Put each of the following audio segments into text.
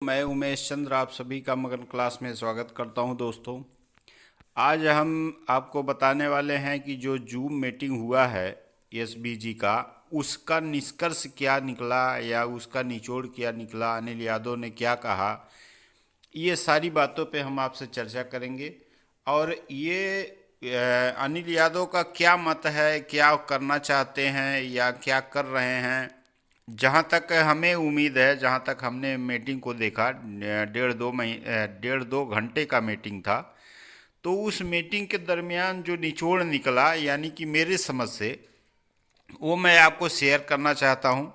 मैं उमेश चंद्र आप सभी का मगन क्लास में स्वागत करता हूं दोस्तों। आज हम आपको बताने वाले हैं कि जो जूम मीटिंग हुआ है एसबीजी का, उसका निष्कर्ष क्या निकला या उसका निचोड़ क्या निकला, अनिल यादव ने क्या कहा। ये सारी बातों पे हम आपसे चर्चा करेंगे। और ये अनिल यादव का क्या मत है, क्या करना चाहते हैं या क्या कर रहे हैं। जहाँ तक हमें उम्मीद है, जहाँ तक हमने मीटिंग को देखा, 1.5 घंटे का मीटिंग था। तो उस मीटिंग के दरमियान जो निचोड़ निकला, यानी कि मेरे समझ से, वो मैं आपको शेयर करना चाहता हूँ।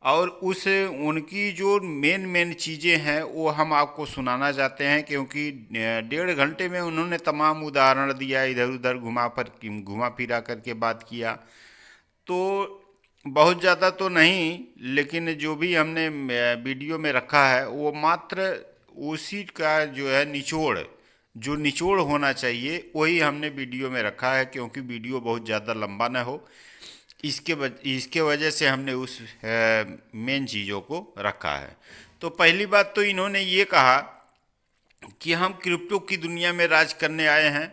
और उस उनकी जो मेन मेन चीज़ें हैं वो हम आपको सुनाना चाहते हैं, क्योंकि 1.5 घंटे में उन्होंने तमाम उदाहरण दिया, इधर उधर घुमा फिरा करके बात किया। तो बहुत ज़्यादा तो नहीं, लेकिन जो भी हमने वीडियो में रखा है वो मात्र उसी का जो है निचोड़, जो निचोड़ होना चाहिए वही हमने वीडियो में रखा है, क्योंकि वीडियो बहुत ज़्यादा लंबा ना हो। इसके वजह से हमने उस मेन चीज़ों को रखा है। तो पहली बात तो इन्होंने ये कहा कि हम क्रिप्टो की दुनिया में राज करने आए हैं।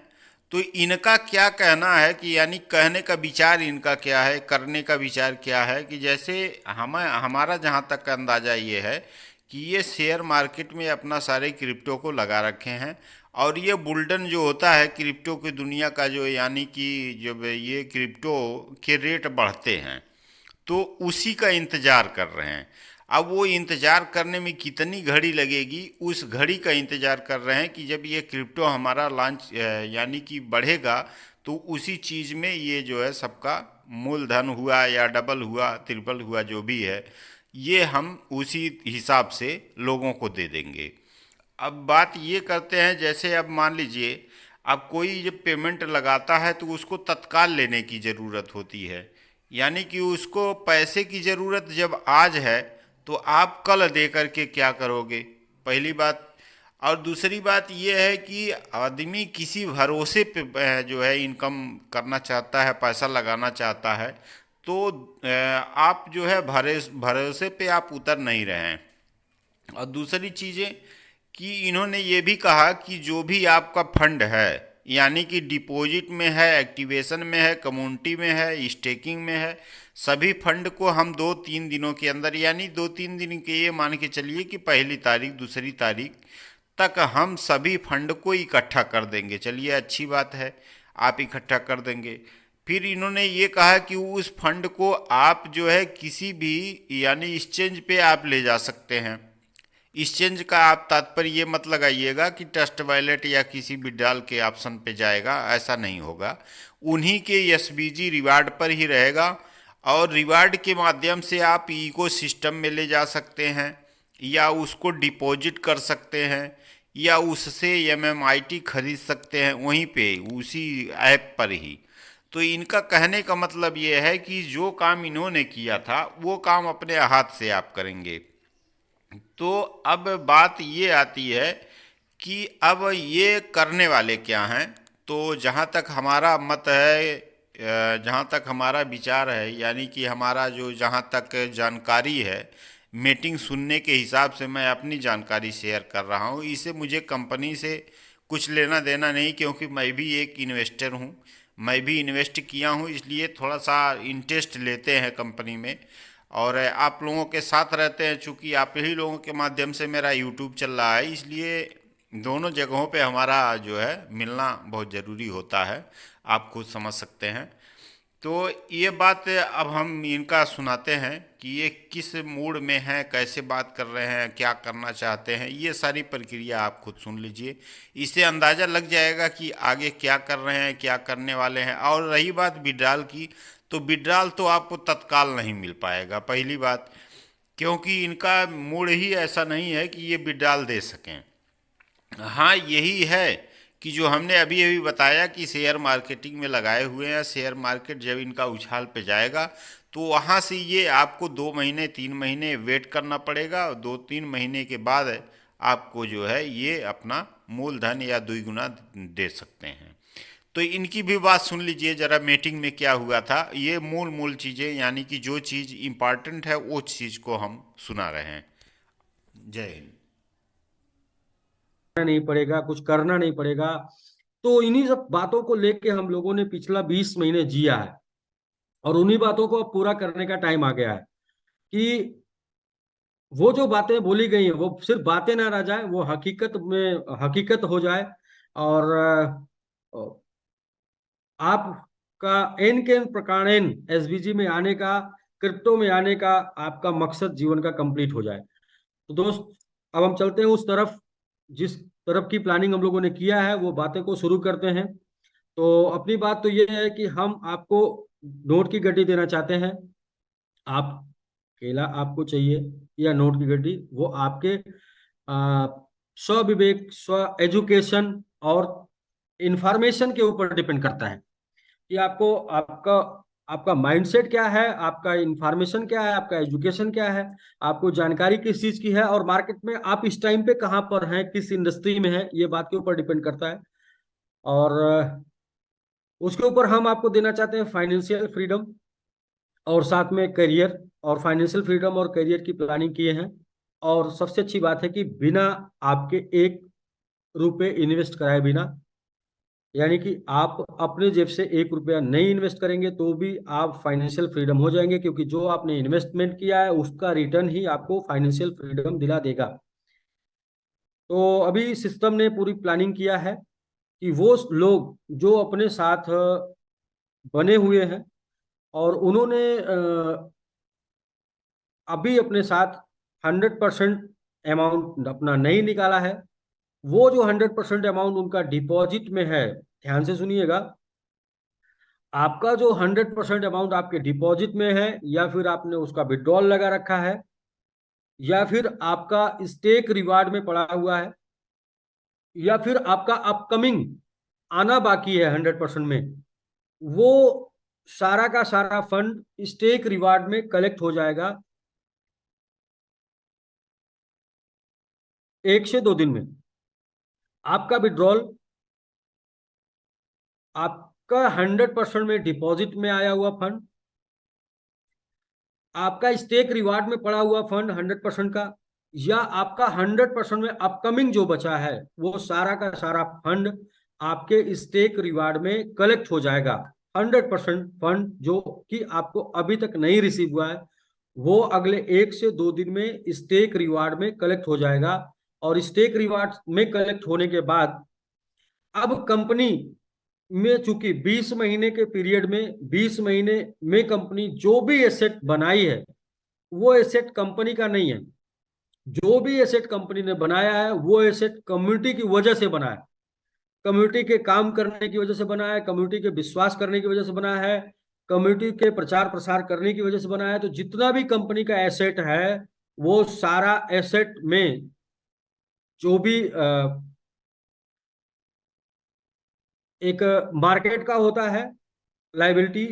तो इनका क्या कहना है कि, यानी कहने का विचार इनका क्या है, करने का विचार क्या है, कि जैसे हमारा जहाँ तक का अंदाज़ा ये है कि ये शेयर मार्केट में अपना सारे क्रिप्टो को लगा रखे हैं। और ये बुलडन जो होता है क्रिप्टो की दुनिया का, जो यानी कि जब ये क्रिप्टो के रेट बढ़ते हैं तो उसी का इंतज़ार कर रहे हैं। अब वो इंतज़ार करने में कितनी घड़ी लगेगी, उस घड़ी का इंतज़ार कर रहे हैं कि जब ये क्रिप्टो हमारा लॉन्च यानी कि बढ़ेगा, तो उसी चीज़ में ये जो है सबका मूलधन हुआ या डबल हुआ ट्रिपल हुआ जो भी है, ये हम उसी हिसाब से लोगों को दे देंगे। अब बात ये करते हैं, जैसे अब मान लीजिए अब कोई जब पेमेंट लगाता है तो उसको तत्काल लेने की ज़रूरत होती है, यानी कि उसको पैसे की ज़रूरत जब आज है तो आप कल दे करके क्या करोगे, पहली बात। और दूसरी बात यह है कि आदमी किसी भरोसे पे जो है इनकम करना चाहता है, पैसा लगाना चाहता है, तो आप जो है भरोसे पे आप उतर नहीं रहे हैं। और दूसरी चीज़ें कि इन्होंने ये भी कहा कि जो भी आपका फंड है, यानी कि डिपॉजिट में है, एक्टिवेशन में है, कम्युनिटी में है, स्टेकिंग में है, सभी फंड को हम 2-3 दिनों के अंदर, यानी 2-3 दिन के, ये मान के चलिए कि 1 तारीख 2 तारीख तक हम सभी फंड को इकट्ठा कर देंगे। चलिए अच्छी बात है, आप इकट्ठा कर देंगे। फिर इन्होंने ये कहा कि उस फंड को आप जो है किसी भी, यानी एक्सचेंज पे आप ले जा सकते हैं। एक्सचेंज का आप तात्पर्य ये मत लगाइएगा कि ट्रस्ट वॉलेट या किसी भी डाल के ऑप्शन पे जाएगा, ऐसा नहीं होगा। उन्हीं के एसबीजी रिवार्ड पर ही रहेगा। और रिवार्ड के माध्यम से आप इको सिस्टम में ले जा सकते हैं, या उसको डिपॉजिट कर सकते हैं, या उससे एमएमआईटी खरीद सकते हैं वहीं पे उसी ऐप पर ही। तो इनका कहने का मतलब ये है कि जो काम इन्होंने किया था वो काम अपने हाथ से आप करेंगे। तो अब बात ये आती है कि अब ये करने वाले क्या हैं। तो जहाँ तक हमारा मत है, जहाँ तक हमारा विचार है, यानी कि हमारा जो जहाँ तक जानकारी है, मीटिंग सुनने के हिसाब से मैं अपनी जानकारी शेयर कर रहा हूँ। इसे मुझे कंपनी से कुछ लेना देना नहीं, क्योंकि मैं भी एक इन्वेस्टर हूँ, मैं भी इन्वेस्ट किया हूँ, इसलिए थोड़ा सा इंटरेस्ट लेते हैं कंपनी में। और आप लोगों के साथ रहते हैं, चूँकि आप ही लोगों के माध्यम से मेरा यूट्यूब चल रहा है, इसलिए दोनों जगहों पे हमारा जो है मिलना बहुत ज़रूरी होता है, आप खुद समझ सकते हैं। तो ये बात अब हम इनका सुनाते हैं कि ये किस मूड में हैं, कैसे बात कर रहे हैं, क्या करना चाहते हैं। ये सारी प्रक्रिया आप खुद सुन लीजिए, इससे अंदाज़ा लग जाएगा कि आगे क्या कर रहे हैं, क्या करने वाले हैं। और रही बात विड्रॉल की, तो विड्रॉल तो आपको तत्काल नहीं मिल पाएगा, पहली बात, क्योंकि इनका मूड ही ऐसा नहीं है कि ये विड्रॉल दे सकें। हाँ, यही है कि जो हमने अभी अभी बताया कि शेयर मार्केटिंग में लगाए हुए हैं, शेयर मार्केट जब इनका उछाल पे जाएगा तो वहाँ से ये आपको 2 महीने 3 महीने वेट करना पड़ेगा, और 2-3 महीने के बाद आपको जो है ये अपना मूलधन या द्विगुना दे सकते हैं। तो इनकी भी बात सुन लीजिए ज़रा, मीटिंग में क्या हुआ था। ये मूल मूल चीज़ें, यानी कि जो चीज़ इम्पॉर्टेंट है वो चीज़ को हम सुना रहे हैं। जय हिंद। नहीं पड़ेगा, कुछ करना नहीं पड़ेगा। तो इन्हीं सब बातों को लेके हम लोगों ने पिछला 20 महीने जिया है, और उन्हीं बातों को अब पूरा करने का टाइम आ गया है कि वो जो बातें बोली गई हैं वो सिर्फ बातें ना रह जाए, वो हकीकत में हकीकत हो जाए। और आपका एन के एन प्रकारेण एसबीजी में आने का, क्रिप्टो में आने का आपका मकसद जीवन का कंप्लीट हो जाए। तो दोस्त, अब हम चलते हैं उस तरफ जिस तरफ की प्लानिंग हम लोगों ने किया है, वो बातें को शुरू करते हैं। तो अपनी बात तो ये है कि हम आपको नोट की गड्डी देना चाहते हैं। आप केला आपको चाहिए या नोट की गड्डी, वो आपके स्व विवेक, स्व एजुकेशन और इंफॉर्मेशन के ऊपर डिपेंड करता है कि आपको आपका आपका माइंडसेट क्या है, आपका इंफॉर्मेशन क्या है, आपका एजुकेशन क्या है, आपको जानकारी किस चीज की है, और मार्केट में आप इस टाइम पे कहाँ पर हैं, किस इंडस्ट्री में हैं, ये बात के ऊपर डिपेंड करता है। और उसके ऊपर हम आपको देना चाहते हैं फाइनेंशियल फ्रीडम और साथ में करियर, और फाइनेंशियल फ्रीडम और करियर की प्लानिंग किए हैं। और सबसे अच्छी बात है कि बिना आपके 1 रुपए इन्वेस्ट कराए बिना, यानी कि आप अपने जेब से 1 रुपया नहीं इन्वेस्ट करेंगे तो भी आप फाइनेंशियल फ्रीडम हो जाएंगे, क्योंकि जो आपने इन्वेस्टमेंट किया है उसका रिटर्न ही आपको फाइनेंशियल फ्रीडम दिला देगा। तो अभी सिस्टम ने पूरी प्लानिंग किया है कि वो लोग जो अपने साथ बने हुए हैं और उन्होंने अभी अपने साथ 100% अमाउंट अपना नहीं निकाला है, वो जो 100% अमाउंट उनका डिपॉजिट में है, ध्यान से सुनिएगा, आपका जो 100% अमाउंट आपके डिपॉजिट में है, या फिर आपने उसका विड्रॉल लगा रखा है, या फिर आपका स्टेक रिवार्ड में पड़ा हुआ है, या फिर आपका अपकमिंग आना बाकी है 100% में, वो सारा का सारा फंड स्टेक रिवार्ड में कलेक्ट हो जाएगा 1 से 2 दिन में। आपका विड्रॉल आपका 100% में डिपॉजिट में आया हुआ फंड, आपका स्टेक रिवार्ड में पड़ा हुआ फंड 100% का, या आपका 100% में अपकमिंग जो बचा है, वो सारा का सारा फंड आपके स्टेक रिवार्ड में कलेक्ट हो जाएगा। 100% फंड जो कि आपको अभी तक नहीं रिसीव हुआ है, वो अगले 1 से 2 दिन में स्टेक रिवार्ड में कलेक्ट हो जाएगा। और स्टेक रिवार्ड में कलेक्ट होने के बाद अब कंपनी में, चूंकि 20 महीने के पीरियड में, 20 महीने में कंपनी जो भी एसेट बनाई है वो एसेट कंपनी का नहीं है। जो भी एसेट कंपनी ने बनाया है वो एसेट कम्युनिटी की वजह से बना है, कम्युनिटी के काम करने की वजह से बना है, कम्युनिटी के विश्वास करने की वजह से बना है, कम्युनिटी के प्रचार प्रसार करने की वजह से बना है। तो जितना भी कंपनी का एसेट है, वो सारा एसेट में जो भी एक मार्केट का होता है लाइबिलिटी,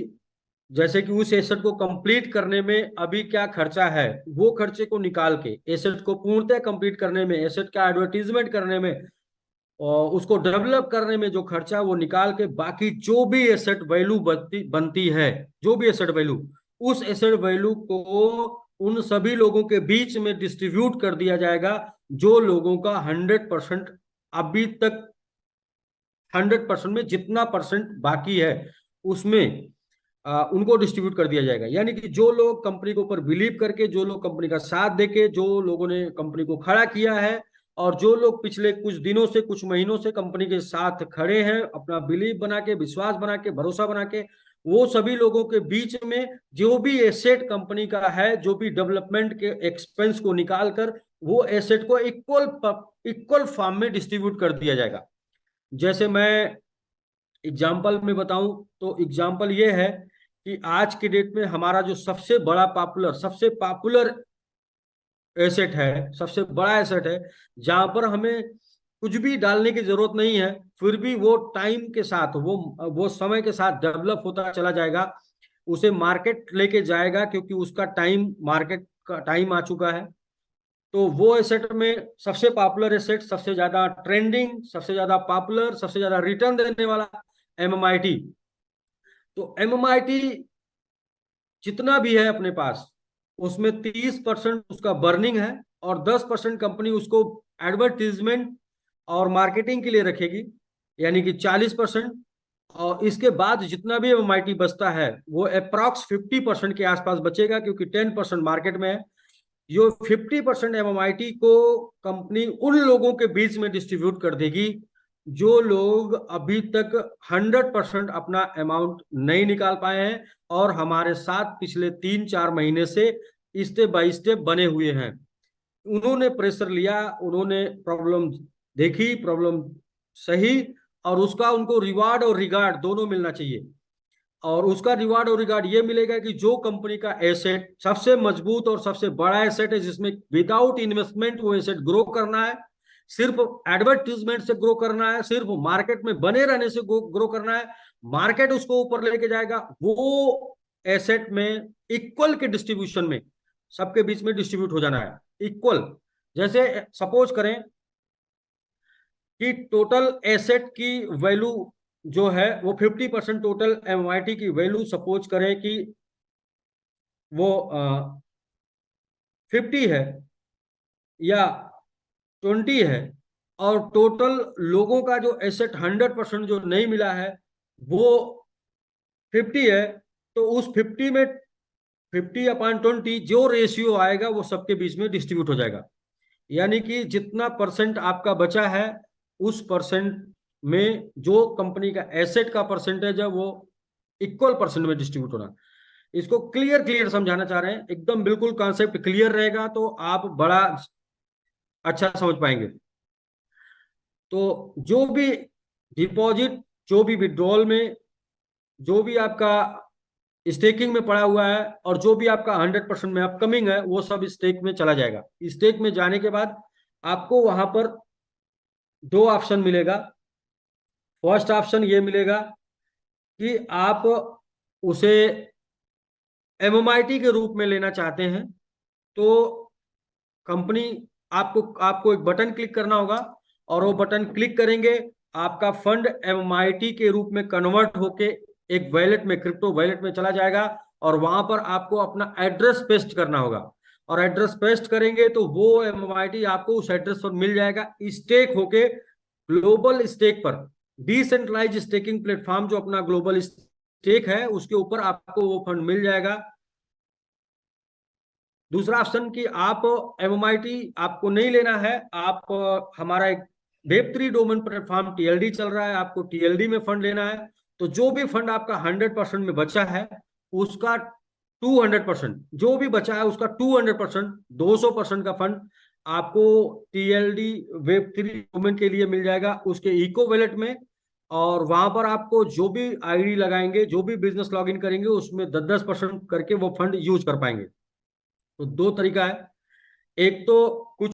जैसे कि उस एसेट को कंप्लीट करने में अभी क्या खर्चा है, वो खर्चे को निकाल के एसेट को पूर्णतः कंप्लीट करने में, एसेट का एडवर्टीजमेंट करने में और उसको डेवलप करने में जो खर्चा, वो निकाल के बाकी जो भी एसेट वैल्यू बनती है, जो भी एसेट वैल्यू, उस एसेट वैल्यू को उन सभी लोगों के बीच में डिस्ट्रीब्यूट कर दिया जाएगा जो लोगों का 100% अभी तक 100% में जितना परसेंट बाकी है उसमें उनको डिस्ट्रीब्यूट कर दिया जाएगा। यानी कि जो लोग कंपनी के ऊपर बिलीव करके, जो लोग कंपनी का साथ देके, जो लोगों ने कंपनी को खड़ा किया है, और जो लोग पिछले कुछ दिनों से, कुछ महीनों से कंपनी के साथ खड़े हैं, अपना बिलीव बना के, विश्वास बना के, भरोसा बना के, वो सभी लोगों के बीच में जो भी एसेट कंपनी का है, जो भी डेवलपमेंट के एक्सपेंस को निकाल कर वो एसेट को इक्वल फॉर्म में डिस्ट्रीब्यूट कर दिया जाएगा। जैसे मैं एग्जाम्पल में बताऊं तो एग्जाम्पल ये है कि आज के डेट में हमारा जो सबसे पॉपुलर एसेट है, सबसे बड़ा एसेट है, जहां पर हमें कुछ भी डालने की जरूरत नहीं है, फिर भी वो टाइम के साथ, वो समय के साथ डेवलप होता चला जाएगा, उसे मार्केट लेके जाएगा, क्योंकि उसका टाइम, मार्केट का टाइम आ चुका है। तो वो एसेट में सबसे पॉपुलर एसेट, सबसे ज्यादा ट्रेंडिंग, सबसे ज्यादा पॉपुलर, सबसे ज्यादा रिटर्न देने वाला एमएमआईटी। तो एमएमआईटी जितना भी है अपने पास, उसमें 30% उसका बर्निंग है, और 10% कंपनी उसको एडवर्टीजमेंट और मार्केटिंग के लिए रखेगी, यानी कि 40%। और इसके बाद जितना भी एमएमआईटी बचता है वो अप्रॉक्स 50% के आसपास बचेगा, क्योंकि 10% मार्केट में है। जो 50% एमएमआईटी को कंपनी उन लोगों के बीच में डिस्ट्रीब्यूट कर देगी जो लोग अभी तक 100% अपना अमाउंट नहीं निकाल पाए हैं और हमारे साथ पिछले 3-4 महीने से स्टेप बाय स्टेप बने हुए हैं। उन्होंने प्रेशर लिया, उन्होंने प्रॉब्लम देखी, प्रॉब्लम सही, और उसका उनको रिवार्ड और रिगार्ड दोनों मिलना चाहिए। और उसका रिवार्ड और रिगार्ड ये मिलेगा कि जो कंपनी का एसेट सबसे मजबूत और सबसे बड़ा एसेट है, जिसमें विदाउट इन्वेस्टमेंट वो एसेट ग्रो करना है, सिर्फ एडवर्टीजमेंट से ग्रो करना है, सिर्फ मार्केट में बने रहने से ग्रो करना है, मार्केट उसको ऊपर लेके जाएगा, वो एसेट में इक्वल के डिस्ट्रीब्यूशन में सबके बीच में डिस्ट्रीब्यूट हो जाना है, इक्वल। जैसे सपोज करें कि टोटल एसेट की वैल्यू जो है वो 50% टोटल एमआईटी की वैल्यू सपोज करें कि वो 50 है या 20 है, और टोटल लोगों का जो एसेट 100% जो नहीं मिला है वो 50 है, तो उस 50 में 50/20 जो रेशियो आएगा वो सबके बीच में डिस्ट्रीब्यूट हो जाएगा। यानी कि जितना परसेंट आपका बचा है उस परसेंट में जो कंपनी का एसेट का परसेंटेज है वो इक्वल परसेंट में डिस्ट्रीब्यूट होना। इसको क्लियर क्लियर समझाना चाह रहे हैं, एकदम बिल्कुल कॉन्सेप्ट क्लियर रहेगा तो आप बड़ा अच्छा समझ पाएंगे। तो जो भी डिपॉजिट, जो भी विड्रॉल में, जो भी आपका स्टेकिंग में पड़ा हुआ है और जो भी आपका 100% में अपकमिंग है वो सब स्टेक में चला जाएगा। स्टेक में जाने के बाद आपको वहां पर दो ऑप्शन मिलेगा। फर्स्ट ऑप्शन ये मिलेगा कि आप उसे एमएमआईटी के रूप में लेना चाहते हैं, तो कंपनी आपको आपको एक बटन क्लिक करना होगा, और वो बटन क्लिक करेंगे आपका फंड एमआईटी के रूप में कन्वर्ट होके एक वैलेट में, क्रिप्टो वैलेट में चला जाएगा, और वहां पर आपको अपना एड्रेस पेस्ट करना होगा। और एड्रेस पेस्ट करेंगे तो वो एमआईटी आपको उस एड्रेस पर मिल जाएगा, स्टेक होके ग्लोबल स्टेक पर। डिसेंट्रलाइज स्टेकिंग प्लेटफॉर्म जो अपना ग्लोबल स्टेक है उसके ऊपर आपको वो फंड मिल जाएगा। दूसरा ऑप्शन कि आप एमएमआईटी आपको नहीं लेना है, आप हमारा एक वेब3 डोमेन प्लेटफॉर्म टीएलडी चल रहा है, आपको टीएलडी में फंड लेना है, तो जो भी फंड आपका 100% में बचा है उसका 200%, जो भी बचा है उसका 200%, 200% का फंड आपको टीएलडी वेब3 डोमेन के लिए मिल जाएगा उसके इको वैलेट में। और वहां पर आपको जो भी आईडी लगाएंगे, जो भी बिजनेस लॉगिन करेंगे, उसमें 10-10% करके वो फंड यूज कर पाएंगे। तो दो तरीका है, एक तो कुछ